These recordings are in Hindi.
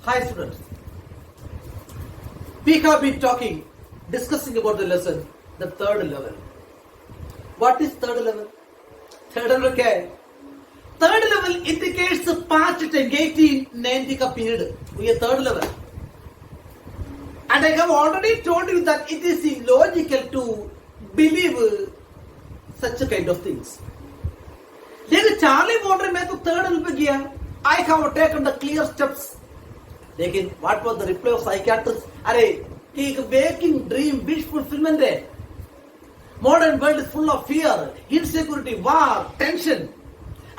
Hi students, we have been discussing about the lesson, the third level. What is third level? Third level क्या है? Third level indicates the past 1890 का period. ये third level. And I have already told you that it is illogical to believe such a kind of things. लेकिन चार्ली बॉर्डर में तो थर्ड लेवल पे गया. I have taken the clear steps. लेकिन what was the reply of psychiatrist? अरे कि एक waking dream wish fulfillment है. Modern world is full of fear, insecurity, war, tension,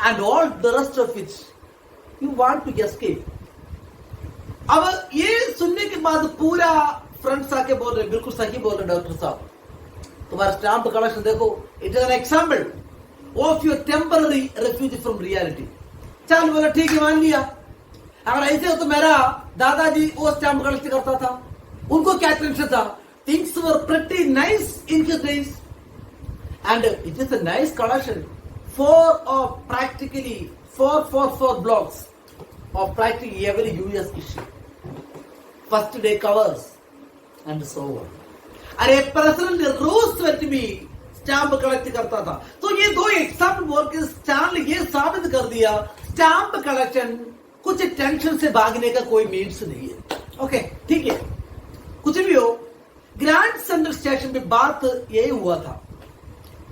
and all the rest of which you want to escape. अब ये सुनने के बाद पूरा फ्रेंड्स आके बोल रहे, बिल्कुल सही बोल रहे डॉक्टर साहब. तुम्हारा स्टैम्प कलेक्शन देखो, it is an example of your temporary refuge from reality. चल बोला ठीक है, मान लिया. अगर ऐसे हो तो मेरा दादाजी वो स्टैम्प कलेक्ट करता था, उनको क्या टेंशन था. Things were pretty nice in his days and it is a nice collection. Practically four blocks of practically every US issue. First day covers and so on. अरे प्रेसिडेंट रूजवेल्ट भी स्टैम्प कलेक्ट करता था. तो ये दो एग्जाम्पल बोल के स्टैम्प ये साबित कर दिया स्टैम्प कलेक्शन कुछ टेंशन से भागने का कोई मीन्स नहीं है. ओके ठीक है, कुछ भी हो. ग्रैंड सेंट्रल स्टेशन पे बात यही हुआ था.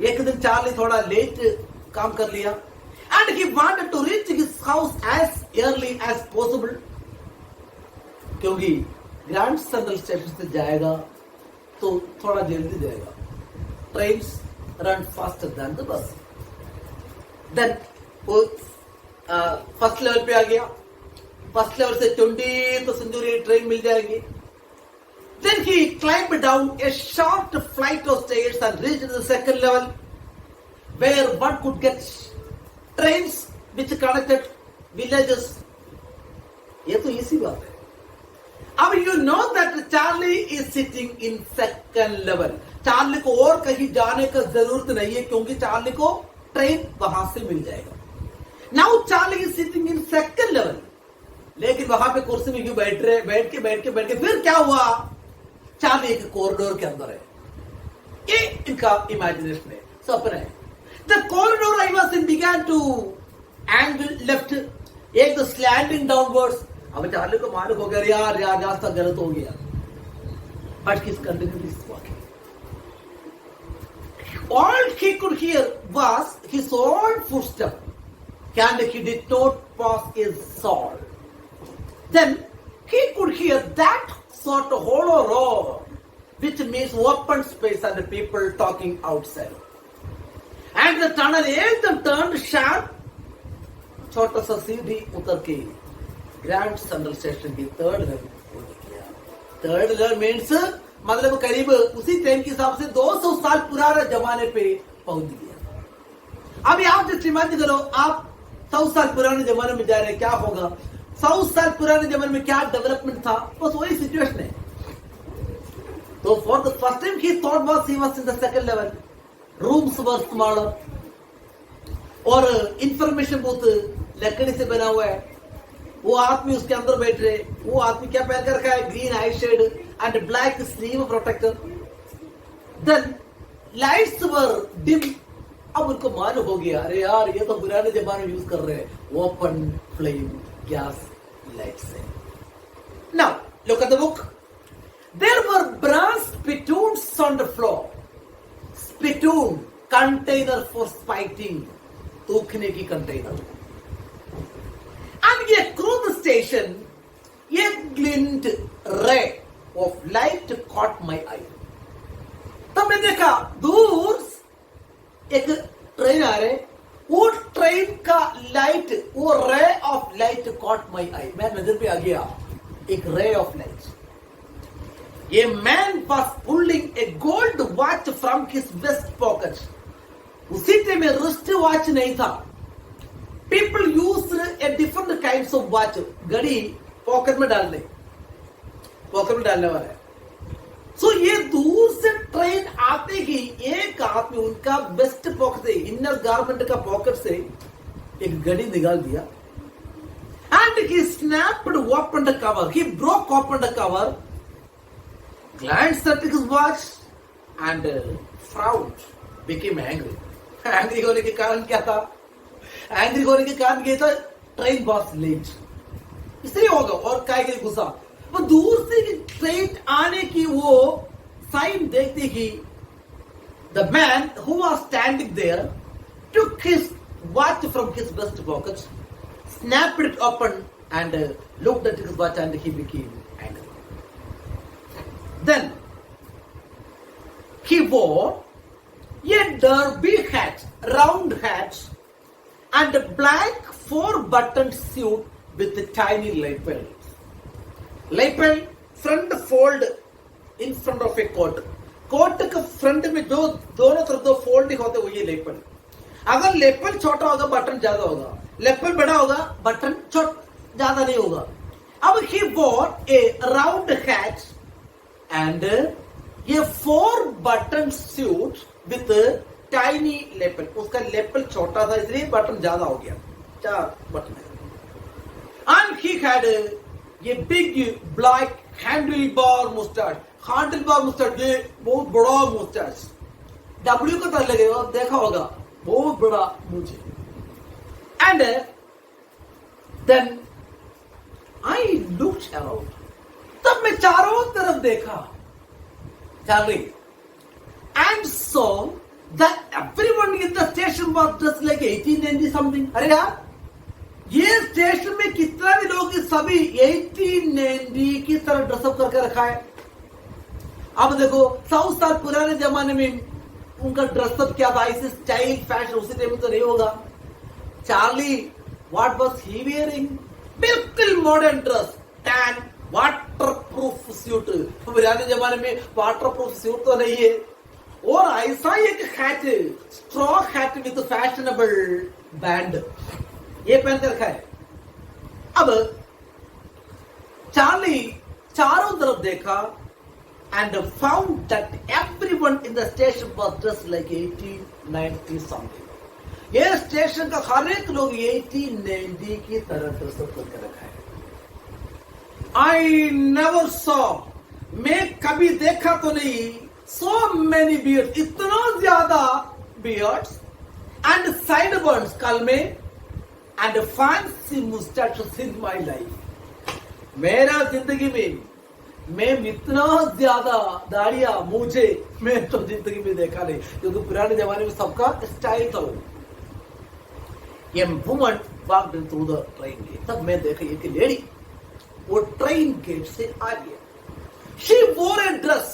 एक दिन चार्ली थोड़ा लेट काम कर लिया and he wanted to reach his house as early as possible, क्योंकि ग्रैंड सेंट्रल स्टेशन से जाएगा तो थोड़ा जल्दी जाएगा. Trains run faster than the bus. Then वो फर्स्ट लेवल पे आ गया. फर्स्ट लेवल से 20th सेंचुरी ट्रेन मिल जाएगी. Then he climbed down a short flight of stairs and reached the second level, where one could get trains which connected villages. ये तो easy बात है. अब you know that Charlie is sitting in second level. Charlie को और कहीं जाने का जरूरत नहीं है, क्योंकि चार्ली को ट्रेन वहां से मिल जाएगा. Now Charlie is sitting in second level. लेकिन वहां पे कुर्सी में क्यों बैठ के फिर क्या हुआ. चार्ली एक कॉरिडोर के अंदर है. ये इनका इमेजिनेशन है, सपना है. The corridor I was in began to angle left, एक द स्लैंडिंग डाउनवर्ड्स. अब चार्ली को मालूम हो गया यार रास्ता गलत हो गया. But he continued his walking. All he could hear was his own footstep, and he did not pass his soul. Then he could hear that sort of hollow roar, which means open space and the people talking outside. And the tunnel एकदम turned sharp. छोटा सा सीढ़ी उतर के ग्रैंड सेंट्रल स्टेशन की थर्ड लेवल पहुंच गया. थर्ड लेवल मीन्स मतलब करीब उसी ट्रेन के हिसाब से 200 साल पुराने जमाने पे पहुंच गया. अभी आप जस्ट इमेजिन करो, आप 100 साल पुराने जमाने में जा रहे हैं, क्या होगा. 100 साल पुराने जमाने में क्या डेवलपमेंट था, बस वही सिचुएशन है. तो for the first time he thought was he was in the second level. Rooms were smaller और इंफॉर्मेशन बूथ लकड़ी से बना हुआ है. वो आदमी उसके अंदर बैठ रहे. वो आदमी क्या पहन कर रखा है, green eye shade and black sleeve protector. Then lights were dim. अब उनको मालूम हो गया, अरे यार ये तो पुराने जमाने में यूज कर रहे हैं, open flame gas lights. Now look at the book. There were brass spittoons on the floor. Spittoon, container for spiting, तूखने की container. And across the station, a glint ray of light caught my eye. तब मैंने देखा दूर एक ट्रेन आ रहे. वो ट्रेन का लाइट, वो ray of light caught my eye. मैं नजर पे आ गया एक ray of light. A man was pulling a gold watch from his waist pocket. उसी टाइम में रिस्ट वॉच नहीं था. People use a different kinds of watch. घड़ी पॉकेट में डालने वाला है. सो ये दूर से ट्रेन आते ही एक आदमी उनका वेस्ट पॉकेट से, इनर गारमेंट का पॉकेट से एक घड़ी निकाल दिया And he snapped open the cover. He broke open the cover, glanced at his watch, and frowned. Became angry. Angry होने के कारण क्या था? Angry होने के कारण ये था ट्रेन was late. इसलिए होगा और काय के गुस्सा. वो दूर से ट्रेन आने की वो साइन देखते ही the man who was standing there took his watch from his vest pocket, snapped it open, and looked at his watch, and he became angry. Then he wore a derby hat, round hat, and a black 4-buttoned suit with a tiny lapel. Lapel, front fold in front of a coat. Coat के फ्रंट में जो दोनों तरफ दो फोल्ड होते वो ये लेपल. अगर लेपल छोटा होगा बटन ज्यादा होगा, लेपल बड़ा होगा बटन ज्यादा नहीं होगा. अब he wore a round hat and a 4-button suit with a tiny lapel. उसका लेपल छोटा था इसलिए बटन ज्यादा हो गया, 4 बटन है. And he had a big black handlebar mustache. Handlebar moustache, ये बहुत बड़ा मुस्टैच, डब्ल्यू का तरह लगेगा, देखा होगा, बहुत बड़ा मुझे. And then I looked around. तब मैं चारों तरफ देखा, Charlie, and saw that everyone in the station was dressed like 1890 something. अरे यार, ये स्टेशन में कितना भी लोग सभी 1890 की तरह ड्रेसअप करके रखा है. अब देखो 100 साल पुराने जमाने में उनका ड्रेसअप क्या था, इस स्टाइल फैशन उसी टाइम में तो नहीं होगा. Charlie, what was he wearing? बिल्कुल modern dress, tan waterproof suit. पुराने जमाने में वाटर प्रूफ सूट तो नहीं है. और ऐसा एक hat, straw hat with fashionable band, ये पहन कर रखा है. अब चार्ली चारों तरफ देखा and found that everyone in the station was dressed like 1890 something. ये स्टेशन का हर एक लोग 1890 की तरह ड्रेसअप करके रखा है. I never saw, मैं कभी देखा तो नहीं, so many beards, इतना ज्यादा beards and sideburns कलमे and fancy mustaches in my life. मेरा जिंदगी में मैं इतना ज्यादा दाढ़ियां मुझे मैं तो जिंदगी में देखा नहीं, क्योंकि पुराने जमाने में सबका स्टाइल था. ये woman walked in through the train gate. तब मैं देखा एक लेडी वो ट्रेन गेट से आ गया. शी वोर ए ड्रेस,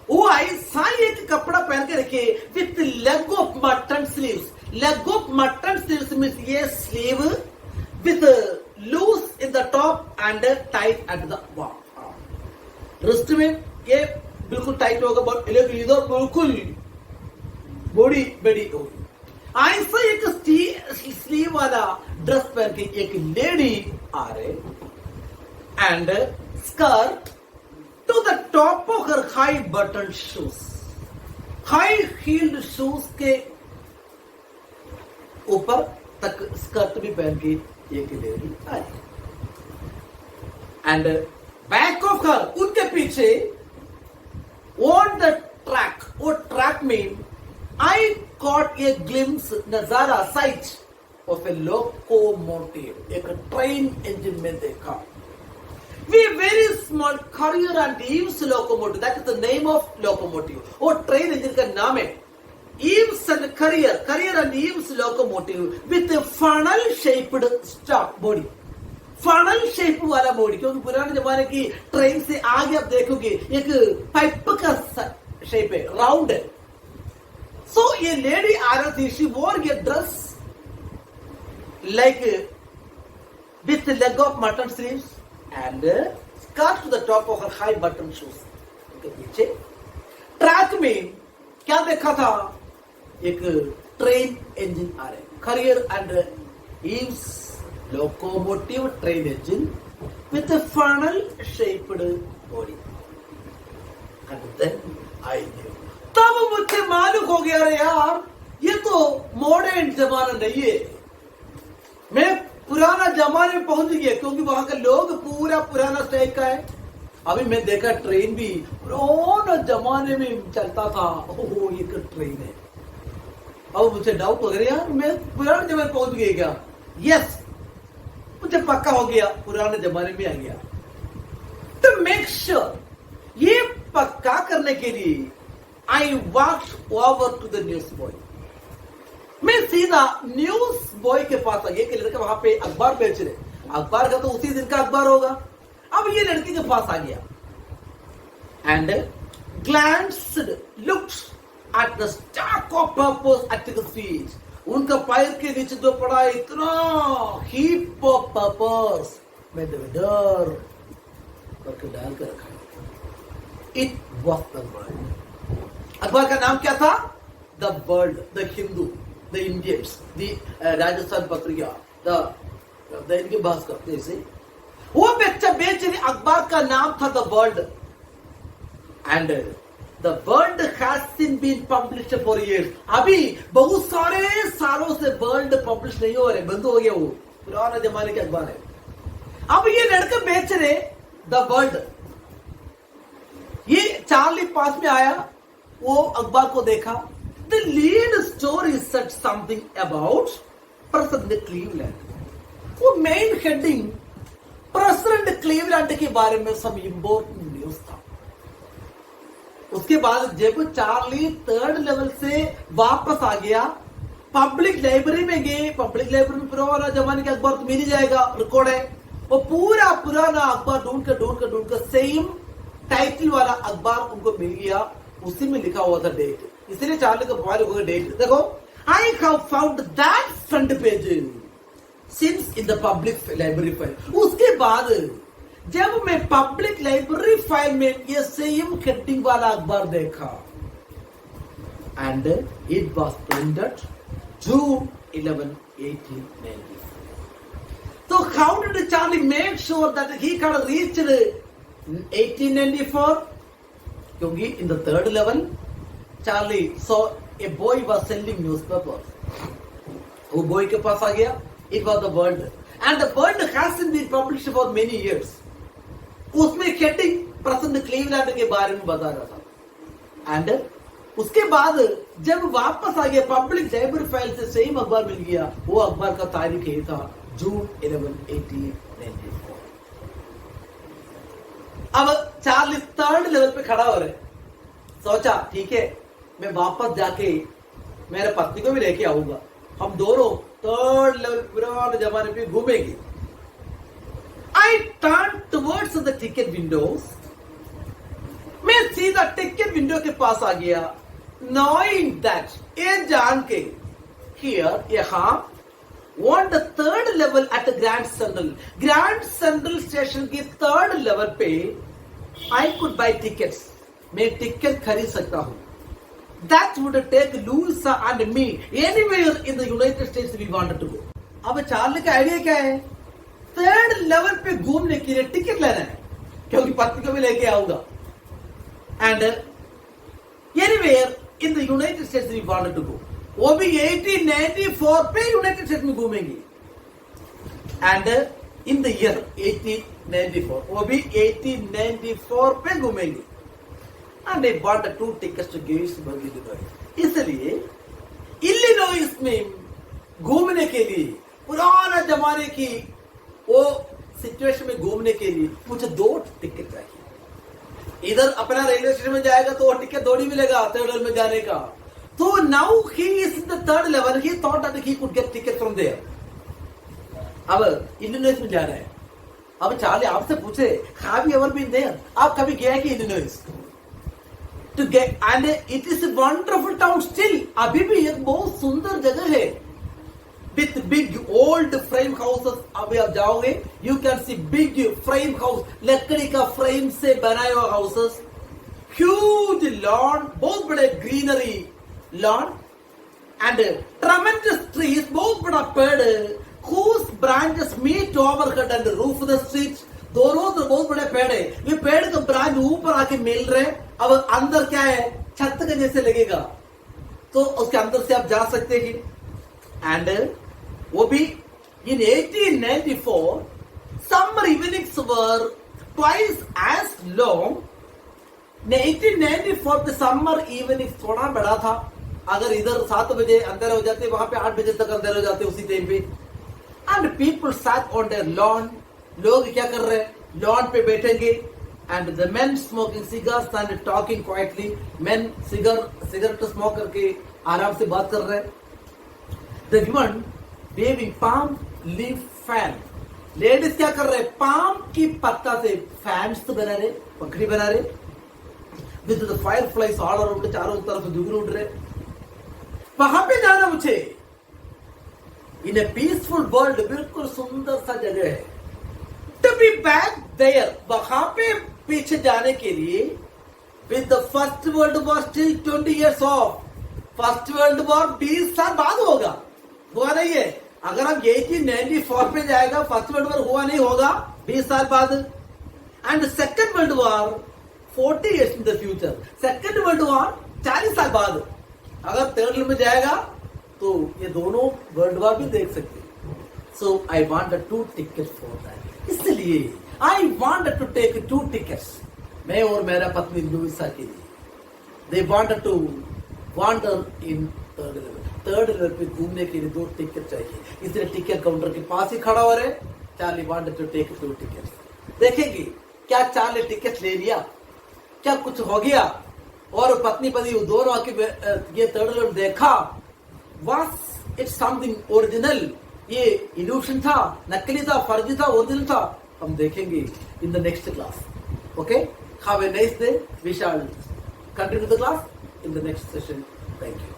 वो ऐसा एक कपड़ा पहन के रखे with leg of mutton sleeves. Leg of mutton sleeves means ये sleeve with loose in the top and tight at the bottom. Wrist में ये बिल्कुल टाइट होगा, लेकिन इधर बिल्कुल बॉडी बड़ी होगी. ऐसा एक स्लीव वाला ड्रेस पहन के एक लेडी आ रहे, and skirt to the top of her high button shoes. High heeled shoes के ऊपर तक स्कर्ट भी पहन के एक लेडी आ रही. एंड बैक ऑफ हर, उनके पीछे ऑन द ट्रैक, वो ट्रैक में आई कॉट ए ग्लिम्स, नजारा, साइट ऑफ ए लोकोमोटिव, एक ट्रेन इंजन में देखा. We very small Currier and Ives locomotive, that is the name of locomotive. वो ट्रेन इंजन का नाम है. Ives and Currier and Ives locomotive with funnel shaped stack body. Funnel shape वाला बॉडी, क्योंकि पुराने जमाने की ट्रेन से आगे आप देखोगे एक पाइप का शेप है, राउंड है. सो ये लेडी आ रही थी. शी वोर ये dress like with leg of mutton sleeves and skirt to the top of her high button shoes. उनके पीछे ट्रैक में क्या देखा था, एक ट्रेन इंजन आ रहे, career and eaves locomotive train engine with a funnel shaped body. And then I knew. तब मुझे मालूम हो गया, अरे यार ये तो मॉडर्न जमाना नहीं है. मैं पुराना जमाने में पहुंच गया, क्योंकि वहां का लोग पूरा पुराना स्टाइल का है। अभी मैं देखा ट्रेन भी पुराना जमाने में चलता था। ओहो, ये क्या ट्रेन है। अब मुझे डाउट हो गया, यार मैं पुराने जमाने पहुंच गया क्या? यस, मुझे पक्का हो गया, पुराने जमाने में आ गया। तो मेक श्योर, ये पक्का करने के लिए I walked over to the news boy. मैं सीधा न्यूज बॉय के पास आ गया कि लड़का वहां पे अखबार बेच रहे। अखबार का तो उसी दिन का अखबार होगा। अब ये लड़के के पास आ गया and glanced, looked at the stack of papers at his feet. उनका पैर के नीचे जो पड़ा इतना heap of papers, मैं डर करके डाल कर रखा। It was the world. अखबार का नाम क्या था? The World, the Hindu, the Indians, the Rajasthan Patrika, the इनके भास्कर जैसे वो बच्चा बेच रही अखबार का नाम था The World. And The World has been published for years. अभी बहुत सारे सालों से वर्ल्ड पब्लिश नहीं हो रहे, बंद हो गया, वो पुराने जमाने के अखबार है। अब ये लड़का बेच रहे द वर्ल्ड। ये चार्ली पास में आया, वो अखबार को देखा। The lead story said something about president Cleveland. वो मेन हेडिंग प्रेसिडेंट क्लीवलैंड के बारे में सब इंपॉर्टेंट न्यूज था। उसके बाद जब चार्ली थर्ड लेवल से वापस आ गया, पब्लिक लाइब्रेरी में गए। पब्लिक लाइब्रेरी में पुराना जमाने का अखबार तो मिल ही जाएगा, रिकॉर्ड है। वो पूरा पुराना अखबार ढूंढ कर सेम टाइटल वाला अखबार उनको मिल गया। उसी में लिखा हुआ था डेट, इसलिए चार्ली को पता होगा डेट। देखो, I have found that front page since in the public library file. उसके बाद जब मैं पब्लिक लाइब्रेरी फाइल में ये सेम हेडिंग वाला अखबार देखा and it was printed June 11, 1894. So how did Charlie make sure that he could reach 1894? क्योंकि in the third level Charlie saw a boy was selling newspapers. वो boy के पास आ गया। It was the World, and the World hasn't been published for many years. उसमें हेडिंग प्रेसिडेंट क्लीवलैंड के बारे में बता रहा था। एंड उसके बाद जब वापस आ गया पब्लिक लाइब्रेरी फाइल से सेम अखबार मिल गया। वो अखबार का तारीख ये था June 11, 1894। अब चार्ली थर्ड लेवल पे खड़ा हो रहे। सोचा ठीक है, मैं वापस जाके मेरे पत्नी को भी लेके आऊंगा, हम दोनों थर्ड लेवल पुराने जमाने पे घूमेंगे। I turned towards the ticket windows. मैं सीधा टिकट विंडो के पास आ गया, knowing that, ये जान के, here यहाँ on the third level at the Grand Central station के थर्ड लेवल पे I could buy tickets. मैं टिकट खरीद सकता हूँ। That would take Louisa and me anywhere in the United States we wanted to go. अब चार्ली का आइडिया क्या है? थर्ड लेवल पे घूमने के लिए टिकट लेना है, क्योंकि पत्नी को भी लेके आऊंगा। And anywhere in the United States we wanted to go. वो भी 1894 पे यूनाइटेड स्टेट्स में घूमेंगे। एंड इन द ईयर 1894, वो भी 1894 पे घूमेंगे। And I bought 2 tickets to Gettysburg, Illinois। इसलिए इलिनॉइस में घूमने के लिए, पुराना जमाने की वो सिचुएशन में घूमने के लिए मुझे 2 टिकट चाहिए। इधर अपना रेलवे स्टेशन में जाएगा तो वो टिकट थोड़ी मिलेगा थर्ड लेवल में जाने का। तो now he is in the third level, he thought that he could get ticket from there. अब इलिनॉइस में जा रहा है। अब चार्ली आपसे पूछे, have you ever been there? आप कभी गए कि Illinois? To get, and it is a wonderful town still. अभी भी एक बहुत सुंदर जगह है with big old frame houses। अभी आप जाओगे, you can see big frame house, लकड़ी का फ्रेम से बनाए हुए houses, huge lawn, बहुत बड़े greenery lawn, and tremendous trees, बहुत बड़ा पेड़, whose branches meet overhead and roof the streets। दोनों तो बहुत बड़े पेड़ है, ये पेड़ का ब्रांच ऊपर आके मिल रहे। अब अंदर क्या है, छत के जैसे लगेगा, तो उसके अंदर से आप जा सकते हैं। एंड वो भी In 1894, summer evenings were twice as long. In 1894 the summer evenings थोड़ा बड़ा था. अगर इधर 7 बजे अंधेरा हो जाते, वहां पे 8 बजे तक अंधेरा हो जाते उसी टाइम पे. And people sat on their lawn. लोग क्या कर रहे हैं? लॉन पे बैठेंगे. And the men smoking cigars and talking quietly. Men cigarette smoke करके आराम से बात कर रहे हैं. The women waving palm leaf fan. Ladies क्या कर रहे हैं? पाम की पत्ता से फैन्स बना रहे, पंखड़ी बना रहे. With the fire flies all around, चारों तरफ दुगने उड़ रहे. वहां पे जाना मुझे. इन ए पीसफुल वर्ल्ड, बिल्कुल सुंदर सा जगह है. टू बी बैक देयर, वहां पे पीछे जाने के लिए. With the first world war still 20 years of. First world war 20 साल बाद होगा, हुआ नहीं है. अगर हम 1894 पे जाएगा, फर्स्ट वर्ल्ड वॉर हुआ नहीं होगा 20 साल बाद. And second world war 40 years in the future. Second world war 40 साल बाद. अगर थर्ड वर्ल्ड में जाएगा तो ये दोनों वर्ल्ड वॉर भी देख सकते हैं. So I want 2 tickets for that. इसलिए I want to take 2 tickets. मैं और मेरा पत्नी लुइसा के लिए. They want to wander in third level पे घूमने के लिए 2 टिकट चाहिए. इसलिए टिकट काउंटर के पास ही खड़ा हो रहे. Charlie wanted to take 2 tickets. देखेंगे क्या चार्ली टिकट ले लिया, क्या कुछ हो गया. और पत्नी पति दोनों आके ये थर्ड लेवल देखा. Was it something original? ये इल्यूशन था, नकली था, फर्जी था, ओरिजिनल था? हम देखेंगे in the next class. Okay, have a nice day. We shall continue the class in the next session. Thank you.